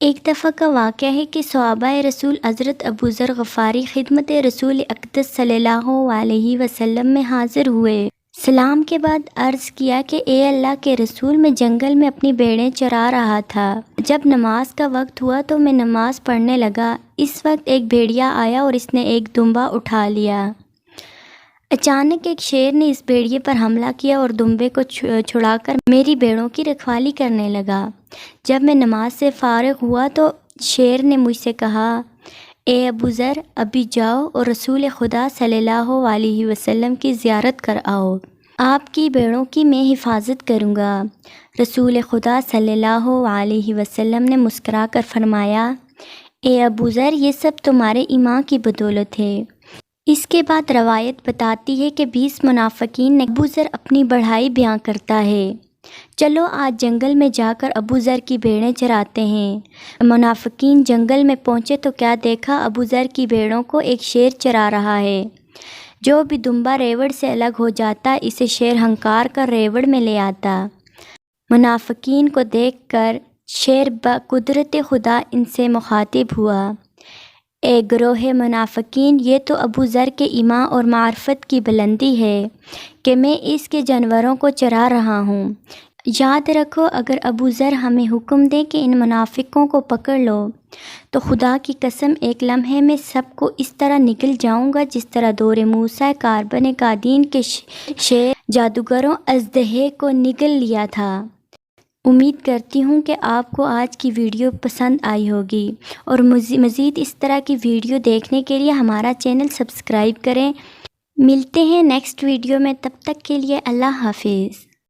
ایک دفعہ کا واقعہ ہے کہ صحابہ رسول حضرت ابو ذر غفاری خدمت رسول اقدس صلی اللہ علیہ وسلم میں حاضر ہوئے۔ سلام کے بعد عرض کیا کہ اے اللہ کے رسول، میں جنگل میں اپنی بھیڑیں چرا رہا تھا۔ جب نماز کا وقت ہوا تو میں نماز پڑھنے لگا۔ اس وقت ایک بھیڑیا آیا اور اس نے ایک دمبا اٹھا لیا۔ اچانک ایک شیر نے اس بھیڑیے پر حملہ کیا اور دمبے کو چھڑا کر میری بھیڑوں کی رکھوالی کرنے لگا۔ جب میں نماز سے فارغ ہوا تو شیر نے مجھ سے کہا، اے ابو ذر، ابھی جاؤ اور رسول خدا صلی اللہ علیہ وسلم کی زیارت کر آؤ۔ آپ کی بھیڑوں کی میں حفاظت کروں گا۔ رسول خدا صلی اللہ علیہ وسلم نے مسکرا کر فرمایا، اے ابو ذر، یہ سب تمہارے ایمان کی بدولت ہے۔ اس کے بعد روایت بتاتی ہے کہ 20 منافقین نے ابو ذر اپنی بڑائی بیان کرتا ہے۔ چلو آج جنگل میں جا کر ابو ذر کی بھیڑیں چراتے ہیں۔ منافقین جنگل میں پہنچے تو کیا دیکھا، ابو ذر کی بھیڑوں کو ایک شیر چرا رہا ہے۔ جو بھی دمبا ریوڑ سے الگ ہو جاتا اسے شیر ہنکار کر ریوڑ میں لے آتا۔ منافقین کو دیکھ کر شیر بقدرت خدا ان سے مخاطب ہوا، اے گروہ منافقین، یہ تو ابو ذر کے ایمان اور معرفت کی بلندی ہے کہ میں اس کے جانوروں کو چرا رہا ہوں۔ یاد رکھو، اگر ابو ذر ہمیں حکم دے کہ ان منافقوں کو پکڑ لو تو خدا کی قسم ایک لمحے میں سب کو اس طرح نگل جاؤں گا جس طرح دور موسیٰ کاربن قادین کے شیر جادوگروں اژدہے کو نگل لیا تھا۔ امید کرتی ہوں کہ آپ کو آج کی ویڈیو پسند آئی ہوگی، اور مزید اس طرح کی ویڈیو دیکھنے کے لیے ہمارا چینل سبسکرائب کریں۔ ملتے ہیں نیکسٹ ویڈیو میں، تب تک کے لیے اللہ حافظ۔